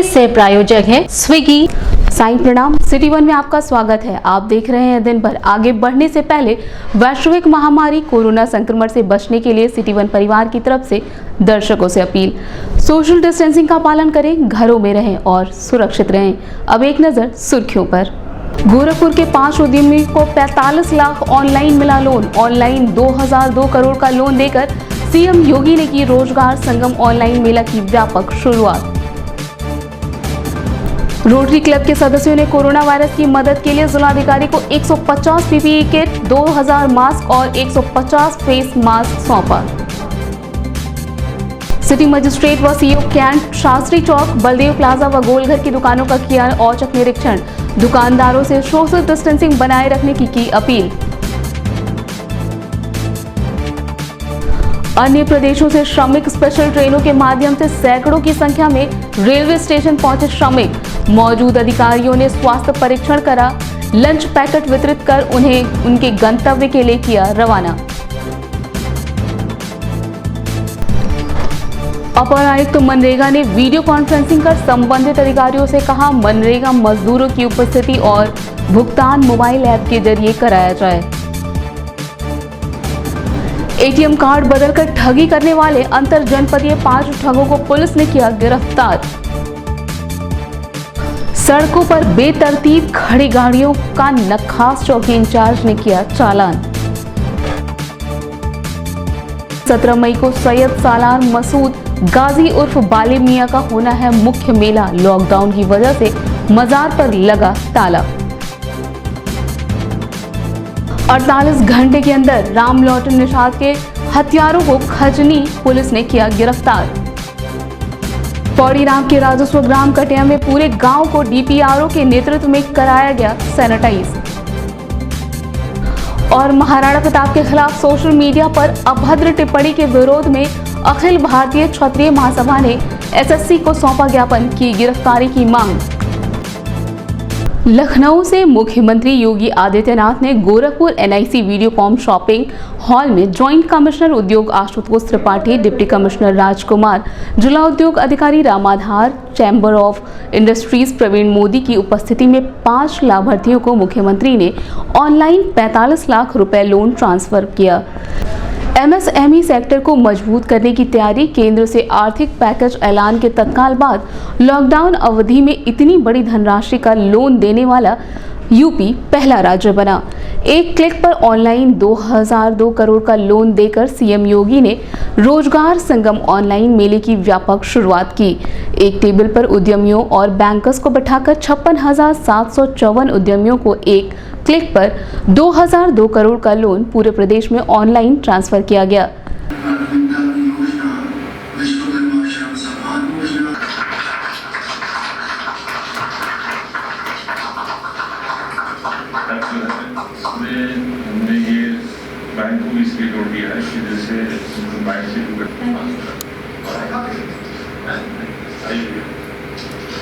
के सह प्रायोजक है स्विगी। साईं प्रणाम, सिटी वन में आपका स्वागत है। आप देख रहे हैं दिन भर। आगे बढ़ने से पहले वैश्विक महामारी कोरोना संक्रमण से बचने के लिए सिटी वन परिवार की तरफ से दर्शकों से अपील, सोशल डिस्टेंसिंग का पालन करें, घरों में रहें और सुरक्षित रहें। अब एक नजर सुर्खियों पर। गोरखपुर के 5 उद्यमियों को 45 लाख ऑनलाइन मिला लोन। ऑनलाइन 2002 करोड़ का लोन देकर सीएम योगी ने की रोजगार संगम ऑनलाइन मेला की व्यापक शुरुआत। रोटरी क्लब के सदस्यों ने कोरोना वायरस की मदद के लिए जिलाधिकारी को 150 पीपीई किट, 2000 मास्क और 150 फेस मास्क सौंपा। सिटी मजिस्ट्रेट व CO cantt Shastri Chowk, Baldev plaza व गोलघर की दुकानों का किया औचक निरीक्षण। दुकानदारों से सोशल डिस्टेंसिंग बनाए रखने की अपील। अन्य प्रदेशों से श्रमिक स्पेशल ट्रेनों के माध्यम से सैकड़ों की संख्या में रेलवे स्टेशन पहुंचे श्रमिक। मौजूद अधिकारियों ने स्वास्थ्य परीक्षण करा, लंच पैकेट वितरित कर उन्हें उनके गंतव्य के लिए किया रवाना। अपर आयुक्त मनरेगा ने वीडियो कॉन्फ्रेंसिंग कर संबंधित अधिकारियों से कहा, मनरेगा मजदूरों की उपस्थिति और भुगतान मोबाइल ऐप के जरिए कराया जाए। एटीएम कार्ड बदलकर ठगी करने वाले अंतर जनपदीय 5 ठगों को पुलिस ने किया गिरफ्तार। सड़कों पर बेतरतीब खड़ी गाड़ियों का नखास चौकी इंचार्ज ने किया चालान। 17 मई को सैयद सालार मसूद गाजी उर्फ बाले मियां का होना है मुख्य मेला। लॉकडाउन की वजह से मजार पर लगा ताला। 48 घंटे के अंदर राम लौटन निषाद के हथियारों को खजनी पुलिस ने किया गिरफ्तार। पौड़ी राम के राजस्व ग्राम कटिया में पूरे गांव को डीपीआरओ के नेतृत्व में कराया गया सैनिटाइज। और महाराणा प्रताप के खिलाफ सोशल मीडिया पर अभद्र टिप्पणी के विरोध में अखिल भारतीय क्षत्रिय महासभा ने एसएससी को सौंपा ज्ञापन, की गिरफ्तारी की मांग। लखनऊ से मुख्यमंत्री योगी आदित्यनाथ ने गोरखपुर एनआईसी वीडियोकॉम शॉपिंग हॉल में ज्वाइंट कमिश्नर उद्योग आशुतोष त्रिपाठी, डिप्टी कमिश्नर राजकुमार, जिला उद्योग अधिकारी Ramadhar, chamber of industries Praveen Modi की उपस्थिति में 5 लाभार्थियों को मुख्यमंत्री ने ऑनलाइन 45 लाख रुपए लोन ट्रांसफर किया। एमएसएमई सेक्टर को मजबूत करने की तैयारी। केंद्र से आर्थिक पैकेज ऐलान के तत्काल बाद लॉकडाउन अवधि में इतनी बड़ी धनराशि का लोन देने वाला यूपी पहला राज्य बना। एक क्लिक पर ऑनलाइन 2002 करोड़ का लोन देकर सीएम योगी ने रोजगार संगम ऑनलाइन मेले की व्यापक शुरुआत की। एक टेबल पर उद्यमियों और बैंकर्स को बिठाकर 56,754 उद्यमियों को एक क्लिक पर 2002 करोड़ का लोन पूरे प्रदेश में ऑनलाइन ट्रांसफर किया गया। हमने ये बैंक को इसलिए जोड़ दिया है कि जैसे बैंक से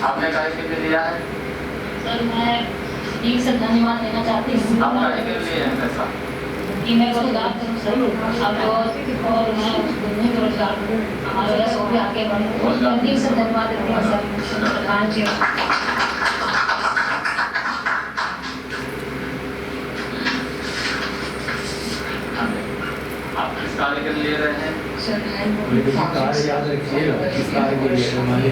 आपने काहे के लिए लिया है? सर मैं एक से धन्यवाद देना चाहती हूँ। आप काहे के लिए हैं पैसा? कि मैं रोजगार करूँ सर, अब और मैं घूमने का रोजगार करूँ, हमारे वजह से भी आगे बढ़ूँ। दिल से धन्यवाद देती हूँ सर प्रधान जी। आप किस कार्य के लिए रहे हैं? कार्य याद रखिएगा, किस कार्य के लिए हमारे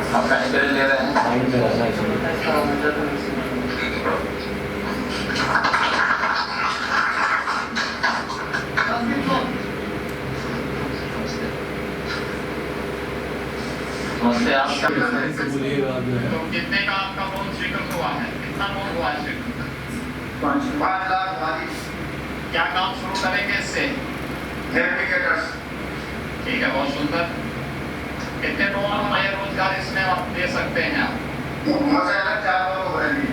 आप काहे के लिए ले रहे हैं? आप कितने का आपका लोन स्वीकृत हुआ है? कितना लोन हुआ है स्वीकृत? 5 लाख वाली। क्या काम शुरू करेंगे इससे? ठीक है, बहुत सुंदर। कितने लोगों को नए रोजगार इसमें आप दे सकते हैं? आप 4 लोगों को रहेंगे।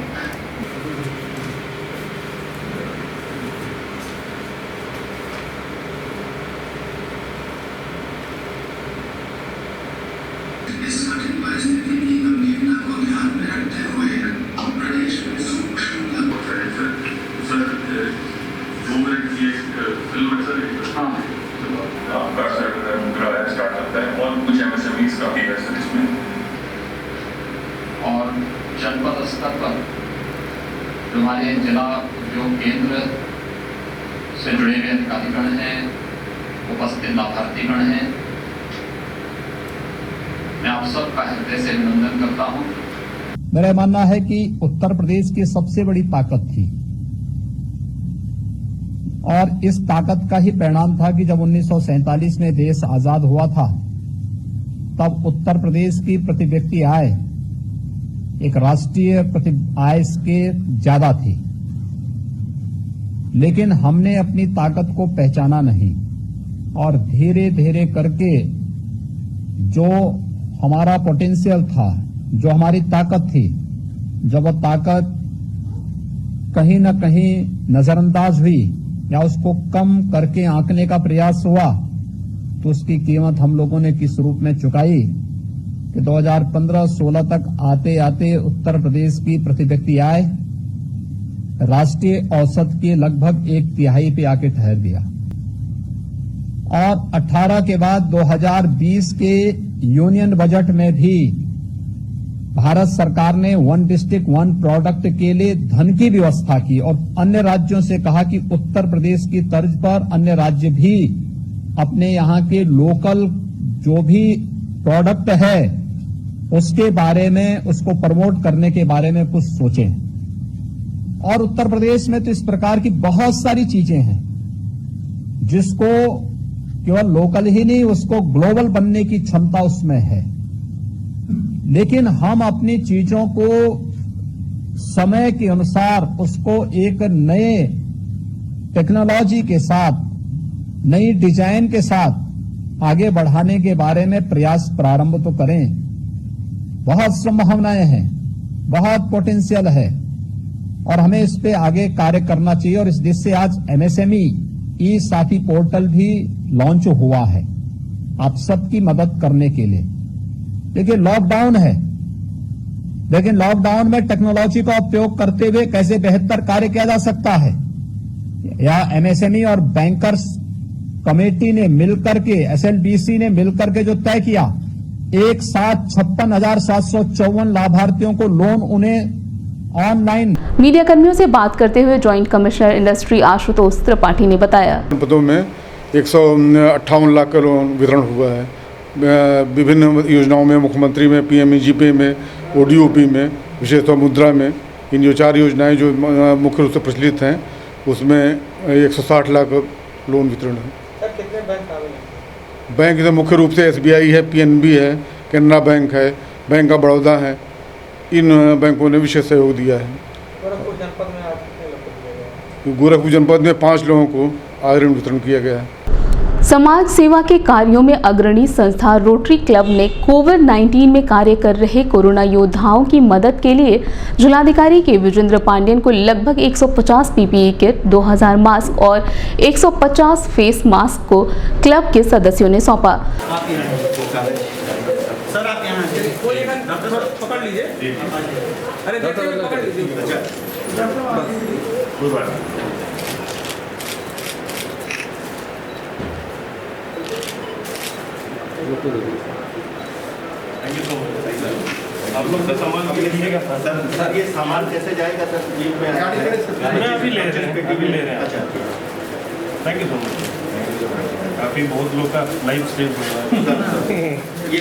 इस कठिन परिस्थिति की गंभीरता को ध्यान में रखते हुए प्रदेश में सूक्ष्म जनपद स्तर पर जो हमारे जिला उद्योग केंद्र से जुड़े हुए अधिकारीगण हैं, उपस्थित लाभार्थीगण हैं, मैं आप सबका हृदय से अभिनंदन करता हूं। मेरा मानना है कि उत्तर प्रदेश की सबसे बड़ी ताकत थी और इस ताकत का ही परिणाम था कि जब 1947 में देश आजाद हुआ था तब उत्तर प्रदेश की प्रति व्यक्ति आय एक राष्ट्रीय प्रति आय के ज्यादा थी, लेकिन हमने अपनी ताकत को पहचाना नहीं और धीरे धीरे करके जो हमारा पोटेंशियल था, जो हमारी ताकत थी, जब वो ताकत कहीं न कहीं नजरअंदाज हुई या उसको कम करके आंकने का प्रयास हुआ तो उसकी कीमत हम लोगों ने किस रूप में चुकाई कि 2015-16 तक आते आते उत्तर प्रदेश की प्रति व्यक्ति आय राष्ट्रीय औसत के लगभग 1/3 पे आके ठहर गया और 18 के बाद 2020 के यूनियन बजट में भी भारत सरकार ने वन डिस्ट्रिक्ट वन प्रोडक्ट के लिए धन की व्यवस्था की और अन्य राज्यों से कहा कि उत्तर प्रदेश की तर्ज पर अन्य राज्य भी अपने यहां के लोकल जो भी प्रोडक्ट है उसके बारे में, उसको प्रमोट करने के बारे में कुछ सोचें। और उत्तर प्रदेश में तो इस प्रकार की बहुत सारी चीजें हैं जिसको केवल लोकल ही नहीं, उसको ग्लोबल बनने की क्षमता उसमें है, लेकिन हम अपनी चीजों को समय के अनुसार उसको एक नए टेक्नोलॉजी के साथ, नई डिजाइन के साथ आगे बढ़ाने के बारे में प्रयास प्रारंभ तो करें। बहुत संभावनाएं हैं, बहुत पोटेंशियल है और हमें इस पे आगे कार्य करना चाहिए और इस देश से आज एमएसएमई ई साथी पोर्टल भी लॉन्च हुआ है आप सबकी मदद करने के लिए। देखिए लॉकडाउन है, लेकिन लॉकडाउन में टेक्नोलॉजी का उपयोग करते हुए कैसे बेहतर कार्य किया जा सकता है, या एमएसएमई और बैंकर्स कमेटी ने मिलकर के, एसएलबीसी ने मिलकर के जो तय किया, एक साथ 56,754 लाभार्थियों को लोन उन्हें ऑनलाइन। मीडिया कर्मियों से बात करते हुए joint commissioner industry Ashutosh Tripathi ने बताया, जनपदों में 158 लाख का लोन वितरण हुआ है। विभिन्न योजनाओं में, मुख्यमंत्री में, पीएमजीपे में, ओडीओपी में, विशेषतः मुद्रा में, इन जो 4 योजनाएं जो मुख्य रूप से प्रचलित हैं उसमें 160 लाख लोन वितरण है। सर कितने बैंक शामिल हैं? बैंक तो मुख्य रूप से एसबीआई है, पीएनबी है, कैनरा बैंक है, बैंक ऑफ बड़ौदा है, इन बैंकों ने विशेष सहयोग दिया है। गोरखपुर जनपद में आज कितने लोगों को दिया गया है? गोरखपुर जनपद में 5 लोगों को आज ऋण वितरण किया गया है। समाज सेवा के कार्यों में अग्रणी संस्था रोटरी क्लब ने कोविड-19 में कार्य कर रहे कोरोना योद्धाओं की मदद के लिए जिलाधिकारी के विजेंद्र पांडेयन को लगभग 150 पीपीई किट, 2000 मास्क और 150 फेस मास्क को क्लब के सदस्यों ने सौंपा। सर आप यहाँ डॉक्टर पकड़ लीजिए। अरे डॉक्टर पकड़ लीजिए। Thank you so much. आप लोग का सामान अभी लीजिएगा सर ये सामान कैसे जाएगा सर? जीप में अभी ले रहे हैं। अच्छा थैंक यू सो मच। काफ़ी बहुत लोग का लाइफ सेव हुआ है। ये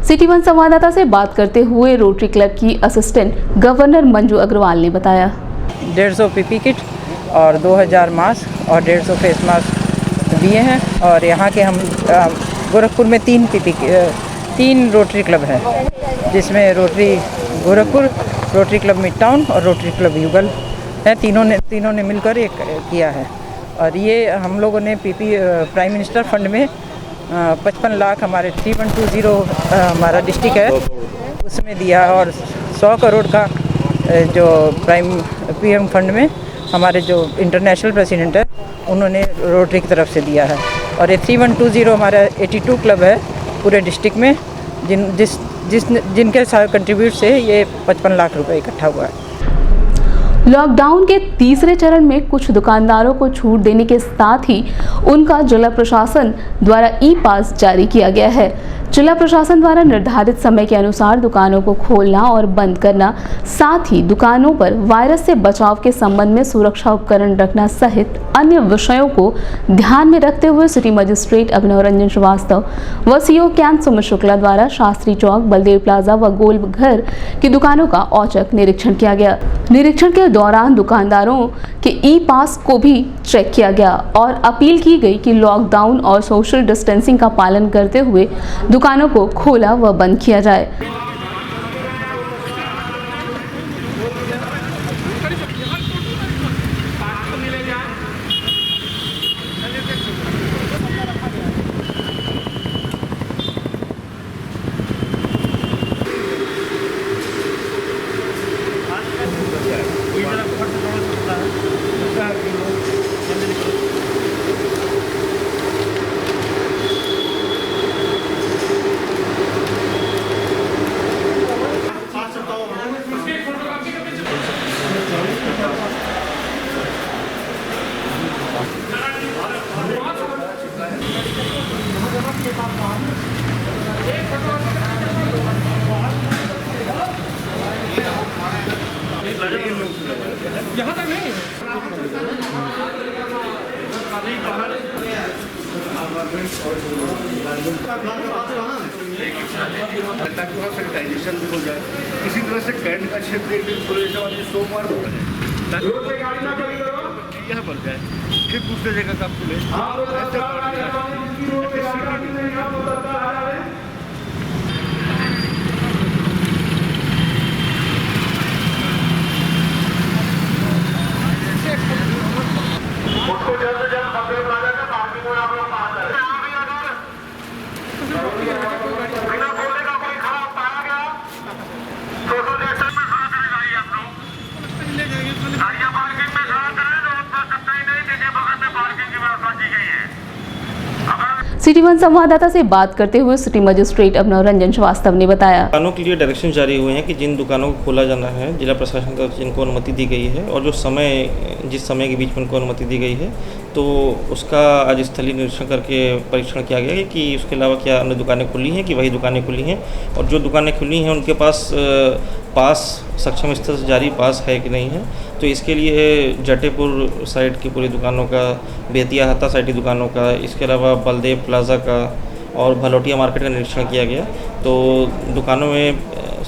सिटी वन संवाददाता से बात करते हुए रोटरी क्लब की असिस्टेंट गवर्नर मंजू अग्रवाल ने बताया, 150 पीपी किट और 2000 मास्क और 150 फेस मास्क दिए हैं। और यहाँ के हम गोरखपुर में 3 रोटरी क्लब हैं, जिसमें rotary Gorakhpur, rotary club mid town और रोटरी क्लब युगल है। तीनों ने मिलकर एक किया है। और ये हम लोगों ने पीपी प्राइम मिनिस्टर फंड में 55 लाख हमारे 3120 हमारा डिस्ट्रिक्ट है उसमें दिया, और 100 करोड़ का जो पीएम फंड में हमारे जो इंटरनेशनल प्रेसिडेंट है उन्होंने रोटरी की तरफ से दिया है। और ये 3120 हमारा 82 क्लब है पूरे डिस्ट्रिक्ट में, जिनके साथ कंट्रीब्यूट से ये 55 लाख रुपए इकट्ठा हुआ है। लॉकडाउन के तीसरे चरण में कुछ दुकानदारों को छूट देने के साथ ही उनका जिला प्रशासन द्वारा ई पास जारी किया गया है। जिला प्रशासन द्वारा निर्धारित समय के अनुसार दुकानों को खोलना और बंद करना, साथ ही दुकानों पर वायरस से बचाव के संबंध में सुरक्षा उपकरण रखना सहित अन्य विषयों को ध्यान में रखते हुए सिटी मजिस्ट्रेट अभिनव रंजन श्रीवास्तव व सीओ कैंप सुमित शुक्ला द्वारा शास्त्री चौक, बलदेव प्लाजा व गोल घर की दुकानों का औचक निरीक्षण किया गया। निरीक्षण के दौरान दुकानदारों के ई पास को भी चेक किया गया और अपील की गई कि लॉकडाउन और सोशल डिस्टेंसिंग का पालन करते हुए दुकानों को खोला व बंद किया जाए। यहाँ तक नहीं ताकि वहाँ सैनिटाइजेशन भी हो जाए। इसी तरह से कैंट का क्षेत्र एक दिन खुले जैसे सोमवार को बने यह बन जाए, फिर दूसरे जगह का खुले। उसको जल्द से जल्द बलदेव प्लाजा का पार्किंग में आप लोग पास करें। बिना बोलने का कोई खड़ा पाया गया सोशल डिस्टेंस में खड़ा करें गाड़ी आप लोग। गाड़ियाँ पार्किंग में खड़ा करें तो उतना सकता ही नहीं देखिए बगल में पार्किंग की व्यवस्था की गई है। सिटी वन संवाददाता से बात करते हुए सिटी मजिस्ट्रेट अभिनव रंजन श्रीवास्तव ने बताया, दुकानों के लिए डायरेक्शन जारी हुए हैं कि जिन दुकानों को खोला जाना है जिला प्रशासन का जिनको अनुमति दी गई है और जो समय जिस समय के बीच में उनको अनुमति दी गई है तो उसका आज स्थलीय निरीक्षण करके परीक्षण किया गया है कि उसके अलावा क्या अन्य दुकानें खुली हैं कि वही दुकानें खुली हैं और जो दुकानें खुली हैं उनके पास पास सक्षम स्तर से जारी पास है कि नहीं है। तो इसके लिए जटेपुर साइड की पूरी दुकानों का, बेतिया हत्ता साइड की दुकानों का, इसके अलावा बलदेव प्लाजा का और भलोटिया मार्केट का निरीक्षण किया गया। तो दुकानों में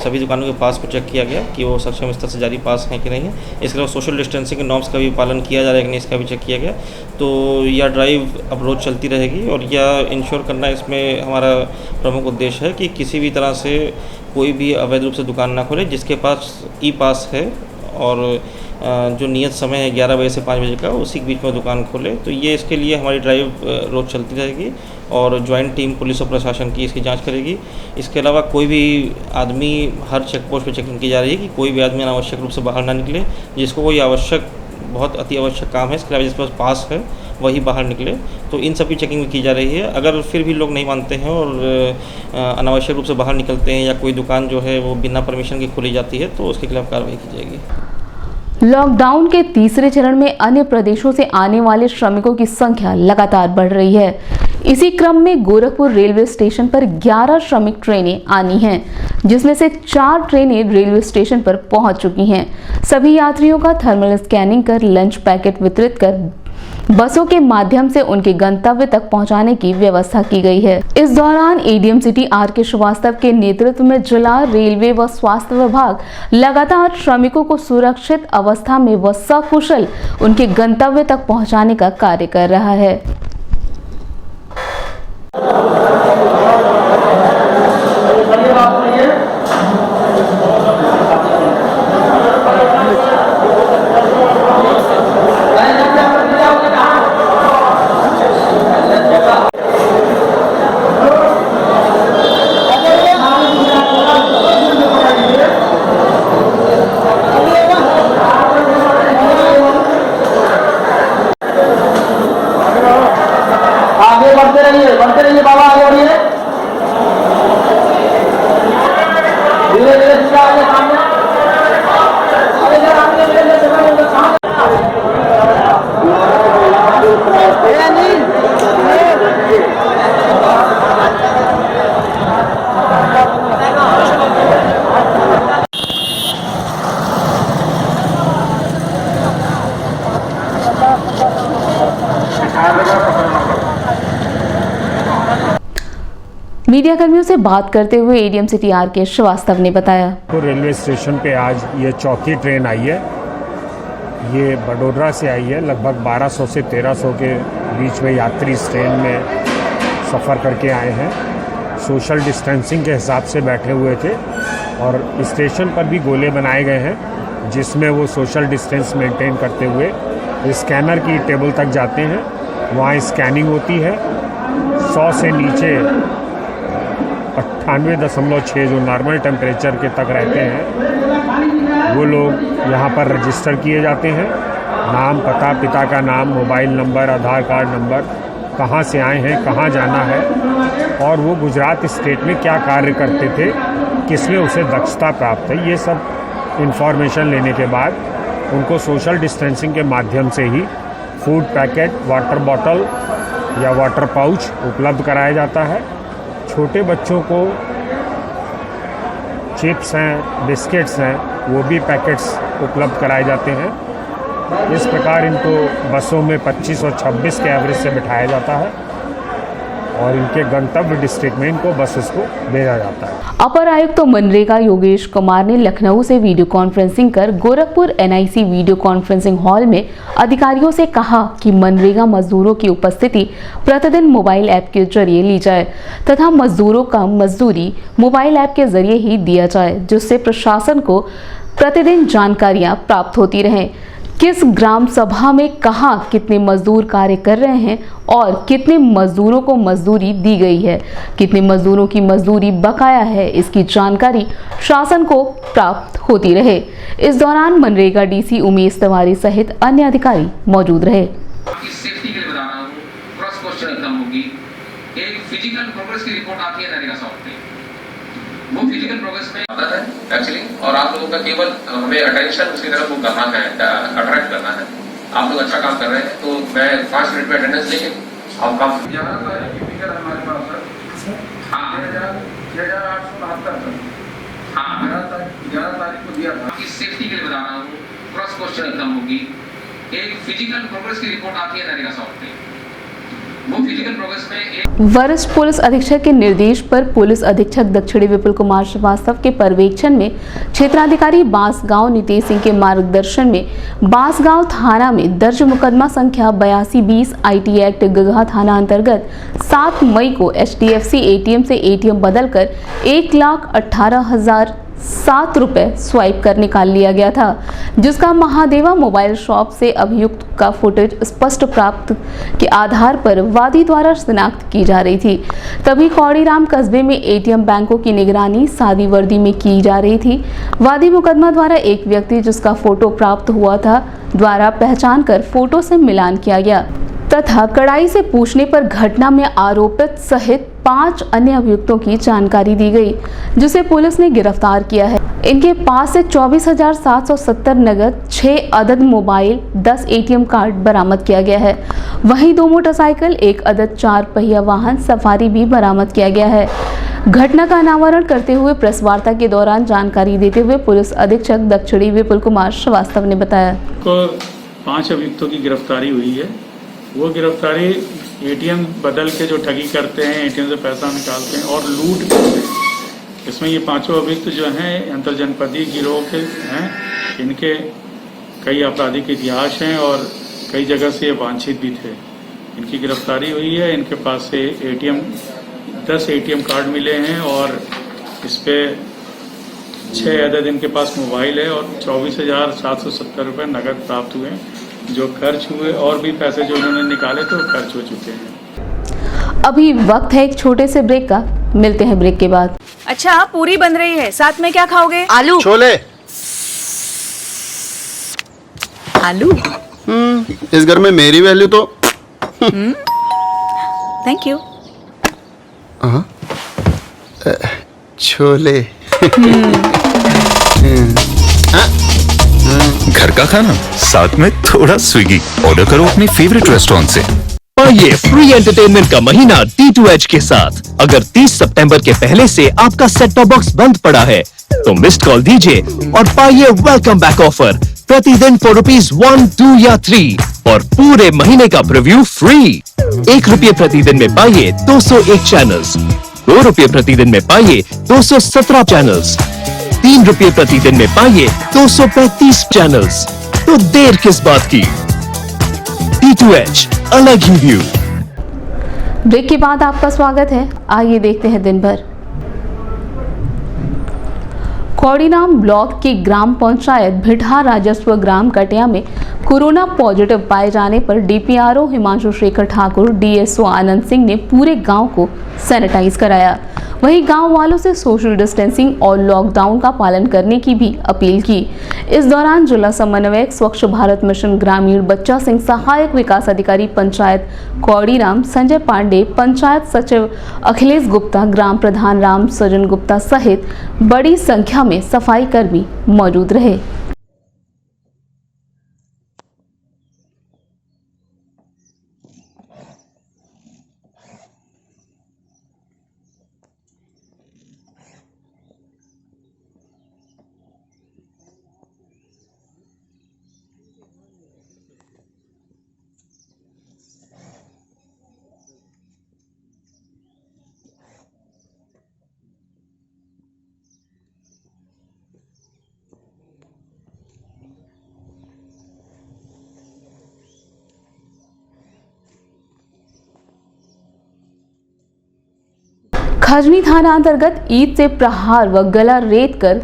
सभी दुकानों के पास को चेक किया गया कि वो सक्षम स्तर से जारी पास हैं कि नहीं है। इसके अलावा सोशल डिस्टेंसिंग के नॉर्म्स का भी पालन किया जा रहा है कि नहीं, इसका भी चेक किया गया। तो यह ड्राइव अब रोज़ चलती रहेगी और यह इंश्योर करना इसमें हमारा प्रमुख उद्देश्य है कि किसी भी तरह से कोई भी अवैध रूप से दुकान ना खोले जिसके पास ई पास है और जो नियत समय है 11 बजे से 5 बजे का, उसी के बीच में दुकान खोले। तो ये इसके लिए हमारी ड्राइव रोज़ चलती रहेगी और ज्वाइंट टीम पुलिस और प्रशासन की इसकी जांच करेगी। इसके अलावा कोई भी आदमी, हर चेक पोस्ट पर चेकिंग की जा रही है कि कोई भी आदमी अनावश्यक रूप से बाहर ना निकले। जिसको कोई आवश्यक, बहुत अति आवश्यक काम है, इसके अलावा जिसके पास पास है वही बाहर निकले। तो इन सभी चेकिंग की जा रही है। अगर फिर भी लोग नहीं मानते हैं और अनावश्यक रूप से बाहर निकलते हैं या कोई दुकान जो है वो बिना परमिशन की खोली जाती है तो उसके खिलाफ कार्रवाई की जाएगी। लॉकडाउन के तीसरे चरण में अन्य प्रदेशों से आने वाले श्रमिकों की संख्या लगातार बढ़ रही है। इसी क्रम में गोरखपुर रेलवे स्टेशन पर 11 श्रमिक ट्रेनें आनी हैं, जिसमें से 4 ट्रेनें रेलवे स्टेशन पर पहुंच चुकी हैं। सभी यात्रियों का थर्मल स्कैनिंग कर लंच पैकेट वितरित कर बसों के माध्यम से उनके गंतव्य तक पहुंचाने की व्यवस्था की गई है। इस दौरान एडीएम सिटी आर.के. श्रीवास्तव के नेतृत्व में जिला रेलवे व स्वास्थ्य विभाग लगातार श्रमिकों को सुरक्षित अवस्था में व सकुशल उनके गंतव्य तक पहुंचाने का कार्य कर रहा है। बढ़ते रहिए बाबा, आगे बढ़िए। मीडिया कर्मियों से बात करते हुए एडीएम सिटी आर.के. श्रीवास्तव ने बताया। तो रेलवे स्टेशन पे आज ये चौथी ट्रेन आई है। ये बड़ोदरा से आई है। लगभग 1200 से 1300 के बीच में यात्री इस ट्रेन में सफ़र करके आए हैं। सोशल डिस्टेंसिंग के हिसाब से बैठे हुए थे और स्टेशन पर भी गोले बनाए गए हैं जिसमें वो सोशल डिस्टेंस मेंटेन करते हुए स्कैनर की टेबल तक जाते हैं। वहाँ स्कैनिंग होती है। 100 से नीचे 98.6 जो नॉर्मल टेम्परेचर के तक रहते हैं वो लोग यहाँ पर रजिस्टर किए जाते हैं। नाम, पता, पिता का नाम, मोबाइल नंबर, आधार कार्ड नंबर, कहाँ से आए हैं, कहाँ जाना है और वो गुजरात स्टेट में क्या कार्य करते थे, किसमें उसे दक्षता प्राप्त है, ये सब इंफॉर्मेशन लेने के बाद उनको सोशल डिस्टेंसिंग के माध्यम से ही फूड पैकेट, वाटर बॉटल या वाटर पाउच उपलब्ध कराया जाता है। छोटे बच्चों को चिप्स हैं, बिस्किट्स हैं, वो भी पैकेट्स उपलब्ध कराए जाते हैं। इस प्रकार इनको बसों में 25 और 26 के एवरेज से बिठाया जाता है और इनके गंतव्य डिस्ट्रिक्ट में इनको बसेस को भेजा जाता है। अपर आयुक्त मनरेगा योगेश कुमार ने लखनऊ से वीडियो कॉन्फ्रेंसिंग कर Gorakhpur NIC video conferencing hall में अधिकारियों से कहा कि मनरेगा मजदूरों की उपस्थिति प्रतिदिन मोबाइल ऐप के जरिए ली जाए तथा मजदूरों का मजदूरी मोबाइल ऐप के जरिए ही दिया जाए, जिससे प्रशासन को प्रतिदिन जानकारियां प्राप्त होती रहें। किस ग्राम सभा में कहां कितने मजदूर कार्य कर रहे हैं और कितने मजदूरों को मजदूरी दी गई है, कितने मजदूरों की मजदूरी बकाया है, इसकी जानकारी शासन को प्राप्त होती रहे। इस दौरान मनरेगा डीसी उमेश तिवारी सहित अन्य अधिकारी मौजूद रहे। सेफ्टी के लिए बता रहा हूँ, क्रॉस क्वेश्चन एकदम होगी। एक फिजिकल प्रोग्रेस की रिपोर्ट आती है नरेगा सॉफ्ट में, वो फिजिकल प्रोग्रेस में आता है एक्चुअली, और आप लोगों का केवल हमें अटेंशन उसकी तरफ वो करना है, अट्रैक्ट करना है। आप लोग अच्छा काम कर रहे हैं तो मैं 5 मिनट में अटेंडेंस लेके आप काम। 11 तारीख की फिगर हमारे पास है। हाँ 6,872 हाँ 11 तारीख को दिया था। इस सेफ्टी के लिए बता रहा हूँ, क्रॉस क्वेश्चन एकदम होगी। एक फिजिकल प्रोग्रेस की रिपोर्ट आती है नरेगा सॉफ्ट में, वो फिजिकल प्रोग्रेस में वरिष्ठ पुलिस अधीक्षक के निर्देश पर पुलिस अधीक्षक दक्षिणी विपुल कुमार श्रीवास्तव के पर्यवेक्षण में क्षेत्राधिकारी बांसगांव नितेश सिंह के मार्गदर्शन में बांसगांव थाना में दर्ज मुकदमा संख्या 8220 IT एक्ट गगहा थाना अंतर्गत 7 मई को HDFC ATM से ATM बदलकर 1,18,007 रुपए स्वाइप कर निकाल लिया गया था, जिसका महादेवा मोबाइल शॉप से अभियुक्त का फुटेज स्पष्ट प्राप्त के आधार पर वादी द्वारा शिनाख्त की जा रही थी। तभी कौड़ीराम कस्बे में ATM बैंकों की निगरानी सादी वर्दी में की जा रही थी। वादी मुकदमा द्वारा एक व्यक्ति जिसका फोटो प्राप्त हुआ था द्वारा पहचान कर फोटो से मिलान किया गया तथा कड़ाई से पूछने पर घटना में आरोपित सहित 5 अन्य अभियुक्तों की जानकारी दी गई, जिसे पुलिस ने गिरफ्तार किया है। इनके पास से 24,770 नगद, 6 अदद मोबाइल, 10 ATM कार्ड बरामद किया गया है। वहीं 2 मोटरसाइकिल, 1 अदद 4 पहिया वाहन सफारी भी बरामद किया गया है। घटना का अनावरण करते हुए प्रेस वार्ता के दौरान जानकारी देते हुए पुलिस अधीक्षक दक्षिणी विपुल कुमार श्रीवास्तव ने बताया। 5 अभियुक्तों की गिरफ्तारी हुई है। वो गिरफ्तारी ATM बदल के जो ठगी करते हैं, ATM से पैसा निकालते हैं और लूट करते हैं। इसमें ये 5 अभियुक्त जो हैं अंतरजनपदीय गिरोह के हैं। इनके कई आपराधिक इतिहास हैं और कई जगह से ये वांछित भी थे। इनकी गिरफ्तारी हुई है। इनके पास से 10 ATM कार्ड मिले हैं और इस पर 6 अदद इनके पास मोबाइल है और 24,770 रुपये नकद प्राप्त हुए हैं। जो खर्च हुए और भी पैसे जो उन्होंने निकाले तो खर्च हो चुके हैं। अभी वक्त है एक छोटे से ब्रेक का, मिलते हैं ब्रेक के बाद। अच्छा, पूरी बन रही है, साथ में क्या खाओगे? आलू, छोले। आलू। इस घर में मेरी वैल्यू तो थैंक यू। छोले। घर का खाना साथ में थोड़ा स्विगी ऑर्डर करो अपने फेवरेट रेस्टोरेंट से। ये फ्री एंटरटेनमेंट का महीना D2H के साथ। अगर 30 सितंबर के पहले से आपका सेट टॉप बॉक्स बंद पड़ा है तो मिस्ड कॉल दीजिए और पाइए वेलकम बैक ऑफर प्रतिदिन for ₹1, 2 या 3 और पूरे महीने का प्रीव्यू फ्री। ₹1 प्रतिदिन में पाइए 201 चैनल्स। 2 रुपये प्रतिदिन में पाइए 217 चैनल्स, 3 रुपये प्रतिदिन में पाइए 235 चैनल्स। तो देर किस बात की? D2H, अलग ही व्यू। ब्रेक के बाद आपका स्वागत है। आइए देखते हैं दिन भर। कौड़ीनाम ब्लॉक की ग्राम पंचायत भिठा राजस्व ग्राम कटिया में कोरोना पॉजिटिव पाए जाने पर डीपीआरओ हिमांशु शेखर ठाकुर, डीएसओ आनंद सिंह ने पूरे गांव को सैनिटाइज कराया। वहीं गांव वालों से सोशल डिस्टेंसिंग और लॉकडाउन का पालन करने की भी अपील की। इस दौरान जिला समन्वयक स्वच्छ भारत मिशन ग्रामीण बच्चा सिंह, सहायक विकास अधिकारी पंचायत कौड़ीराम संजय पांडे, पंचायत सचिव अखिलेश गुप्ता, ग्राम प्रधान राम सजन गुप्ता सहित बड़ी संख्या में सफाई कर्मी मौजूद रहे। खजनी थाना अंतर्गत ईद से प्रहार व गला रेत कर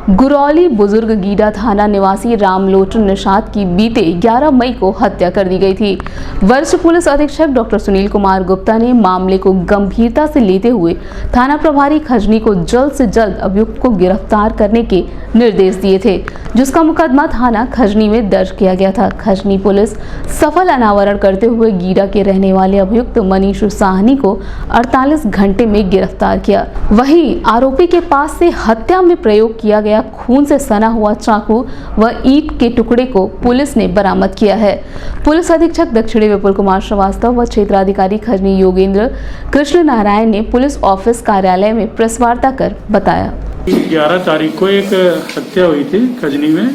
गुरौली बुजुर्ग गीडा थाना निवासी रामलोचन निषाद की बीते 11 मई को हत्या कर दी गई थी। वरिष्ठ पुलिस अधीक्षक डॉक्टर सुनील कुमार गुप्ता ने मामले को गंभीरता से लेते हुए थाना प्रभारी खजनी को जल्द से जल्द अभियुक्त को गिरफ्तार करने के निर्देश दिए थे, जिसका मुकदमा थाना खजनी में दर्ज किया गया था। खजनी पुलिस सफल अनावरण करते हुए गीडा के रहने वाले अभियुक्त मनीष साहनी को 48 घंटे में गिरफ्तार किया। वहीं आरोपी के पास से हत्या में प्रयोग किया गया खून से सना हुआ चाकू व ईंट के टुकड़े को पुलिस ने बरामद किया है। पुलिस अधीक्षक दक्षिणी विपुल कुमार श्रीवास्तव व क्षेत्राधिकारी खजनी योगेंद्र कृष्ण नारायण ने पुलिस ऑफिस कार्यालय में प्रेस वार्ता कर बताया। 11 तारीख को एक हत्या हुई थी खजनी में,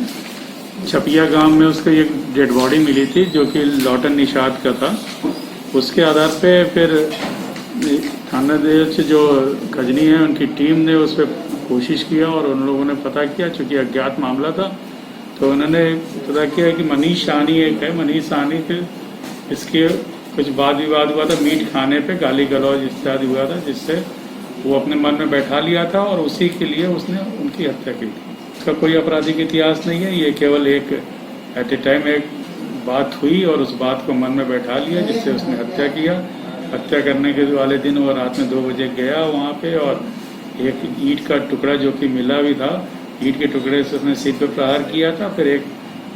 छपिया गांव में उसकी एक डेड बॉडी मिली थी जो कि लौटन निषाद का था। उसके आधार पे फिर थानाध्यक्ष जो खजनी है उनकी टीम ने उस पर कोशिश किया और उन लोगों ने पता किया, चूँकि अज्ञात मामला था तो उन्होंने पता किया कि मनीष साहनी एक है। मनीष साहनी पे इसके कुछ वाद विवाद हुआ था, मीट खाने पे गाली गलौज इत्यादि हुआ था, जिससे वो अपने मन में बैठा लिया था और उसी के लिए उसने उनकी हत्या की थी। उसका कोई आपराधिक इतिहास नहीं है, ये केवल एक एट ए टाइम एक बात हुई और उस बात को मन में बैठा लिया जिससे उसने हत्या किया। हत्या करने के वाले दिन वो रात में 2 बजे गया वहाँ पे और एक ईंट का टुकड़ा जो कि मिला भी था, ईंट के टुकड़े से उसने सिर पे प्रहार किया था। फिर एक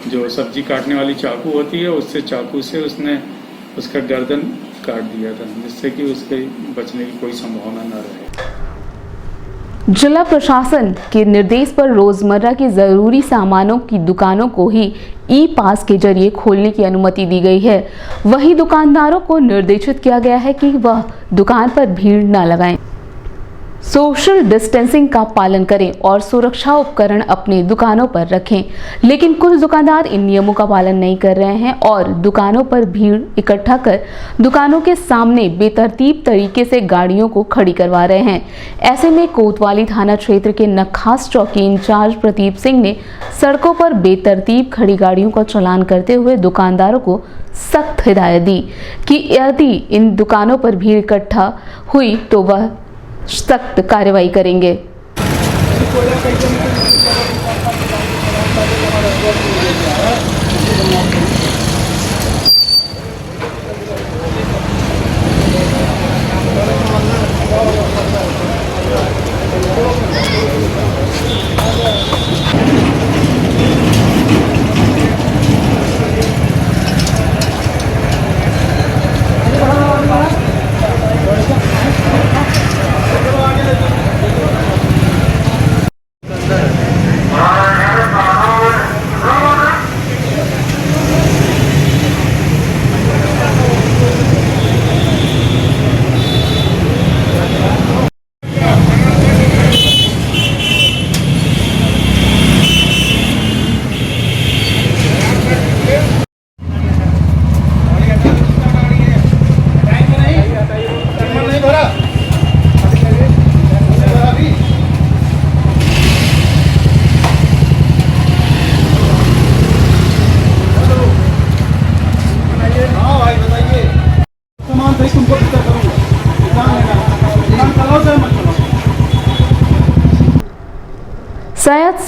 जो सब्जी काटने वाली चाकू होती है उससे चाकू से उसने उसका गर्दन काट दिया था, जिससे कि उसके बचने की कोई संभावना न रहे। जिला प्रशासन के निर्देश पर रोजमर्रा की जरूरी सामानों की दुकानों को ही ई पास के जरिए खोलने की अनुमति दी गई है। वहीं दुकानदारों को निर्देशित किया गया है कि वह दुकान पर भीड़ न लगाएं, सोशल डिस्टेंसिंग का पालन करें और सुरक्षा उपकरण अपने दुकानों पर रखें। लेकिन कुछ दुकानदार इन नियमों का पालन नहीं कर रहे हैं और दुकानों पर भीड़ इकट्ठा कर दुकानों के सामने बेतरतीब तरीके से गाड़ियों को खड़ी करवा रहे हैं। ऐसे में कोतवाली थाना क्षेत्र के नखास चौकी इंचार्ज प्रदीप सिंह ने सड़कों पर बेतरतीब खड़ी गाड़ियों का चालान करते हुए दुकानदारों को सख्त हिदायत दी कि यदि इन दुकानों पर भीड़ इकट्ठा हुई तो वह सख्त कार्रवाई करेंगे।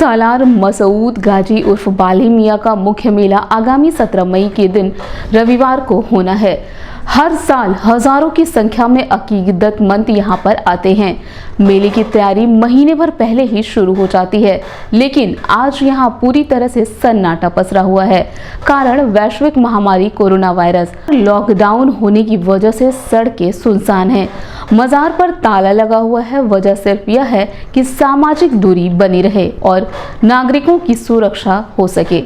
सालार मसूद गाजी उर्फ बाली मियाँ का मुख्य मेला आगामी 17 मई के दिन रविवार को होना है। हर साल हजारों की संख्या में अकीदतमंद यहाँ पर आते हैं। मेले की तैयारी महीने भर पहले ही शुरू हो जाती है, लेकिन आज यहाँ पूरी तरह से सन्नाटा पसरा हुआ है। कारण वैश्विक महामारी कोरोना वायरस। लॉकडाउन होने की वजह से सड़कें सुनसान हैं। मजार पर ताला लगा हुआ है। वजह सिर्फ यह है कि सामाजिक दूरी बनी रहे और नागरिकों की सुरक्षा हो सके।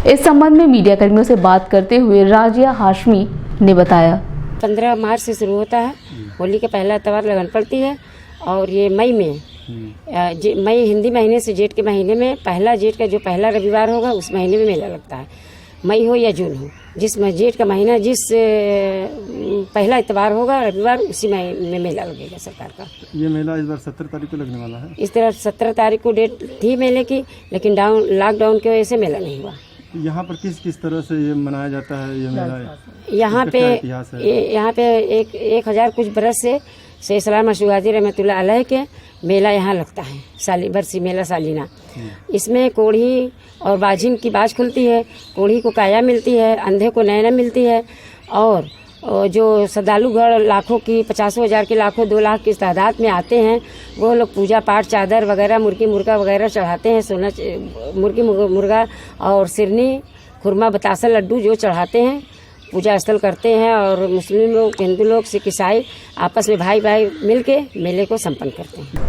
इस संबंध में मीडिया कर्मियों से बात करते हुए राजिया हाशमी ने बताया, 15 मार्च से शुरू होता है। होली का पहला त्यौहार लगन पड़ती है और ये मई में मई हिंदी महीने से जेठ के महीने में पहला जेठ का जो पहला रविवार होगा उस महीने में मेला लगता है। मई हो या जून हो, जिस जेठ का महीना जिस पहला इतवार होगा रविवार उसी महीने में मेला लगेगा सरकार का। ये मेला इस बार 17 तारीख को लगने वाला है। इस तरह 17 तारीख को डेट थी मेले की, लेकिन लॉकडाउन की वजह से मेला नहीं हुआ। यहाँ पर किस तरह से ये मनाया जाता है ये मेला? यहाँ पे 1000 कुछ बरस से शेख सलार मशहूर गाजी रहमतुल्लाह अलैह के मेला यहाँ लगता है। बरसी मेला सालिना। इसमें कोढ़ी और बाजिन की बाज खुलती है, कोढ़ी को काया मिलती है, अंधे को नैना मिलती है और जो श्रद्धालुगढ़ लाखों की 50,000 की लाखों 2 लाख की तादाद में आते हैं, वो लोग पूजा पाठ चादर वगैरह मुर्गी मुर्गा वगैरह चढ़ाते हैं। सोना मुर्गी मुर्गा और सिरनी खुरमा बतासा लड्डू जो चढ़ाते हैं, पूजा स्थल करते हैं और मुस्लिम लोग हिंदू लोग सिख ईसाई आपस में भाई भाई मिलके मेले को संपन्न करते हैं।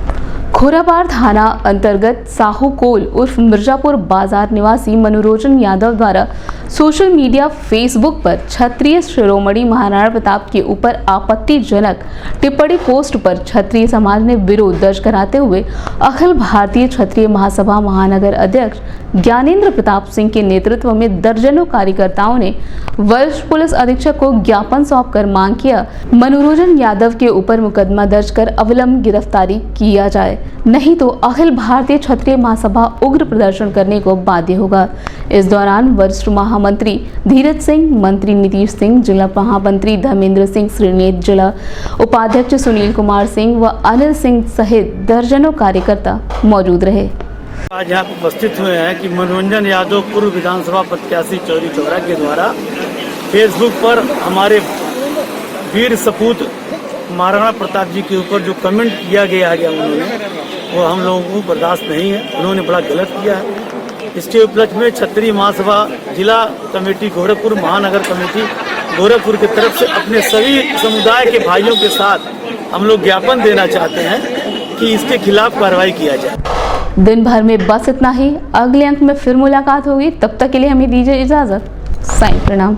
खोराबार थाना अंतर्गत साहू कोल उर्फ मिर्जापुर बाजार निवासी मनोरंजन यादव द्वारा सोशल मीडिया फेसबुक पर क्षत्रिय शिरोमणि महाराणा प्रताप के ऊपर आपत्तिजनक टिप्पणी पोस्ट पर क्षत्रिय समाज ने विरोध दर्ज कराते हुए अखिल भारतीय क्षत्रिय महासभा महानगर अध्यक्ष ज्ञानेंद्र प्रताप सिंह के नेतृत्व में दर्जनों कार्यकर्ताओं ने वरिष्ठ पुलिस अधीक्षक को ज्ञापन सौंपकर मांग किया मनोरंजन यादव के ऊपर मुकदमा दर्ज कर अविलंब गिरफ्तारी किया जाए, नहीं तो अखिल भारतीय क्षत्रिय महासभा उग्र प्रदर्शन करने को बाध्य होगा। इस दौरान वरिष्ठ महामंत्री धीरज सिंह, मंत्री नीतीश सिंह, जिला महामंत्री धर्मेंद्र सिंह श्रीनेत, जिला उपाध्यक्ष सुनील कुमार सिंह व अनिल सिंह सहित दर्जनों कार्यकर्ता मौजूद रहे। आज यहाँ उपस्थित हुए हैं कि मनोरंजन यादव पूर्व विधानसभा प्रत्याशी चौरी चौरा के द्वारा फेसबुक पर हमारे वीर सपूत महाराणा प्रताप जी के ऊपर जो कमेंट किया गया है उन्होंने, वो हम लोगों को बर्दाश्त नहीं है। उन्होंने बड़ा गलत किया है। इसके उपलक्ष्य में क्षत्रिय महासभा जिला कमेटी गोरखपुर, महानगर कमेटी गोरखपुर की तरफ से अपने सभी समुदाय के भाइयों के साथ हम लोग ज्ञापन देना चाहते हैं कि इसके खिलाफ कार्रवाई किया जाए। दिन भर में बस इतना ही। अगले अंक में फिर मुलाकात होगी, तब तक के लिए हमें दीजिए इजाजत। साईं प्रणाम।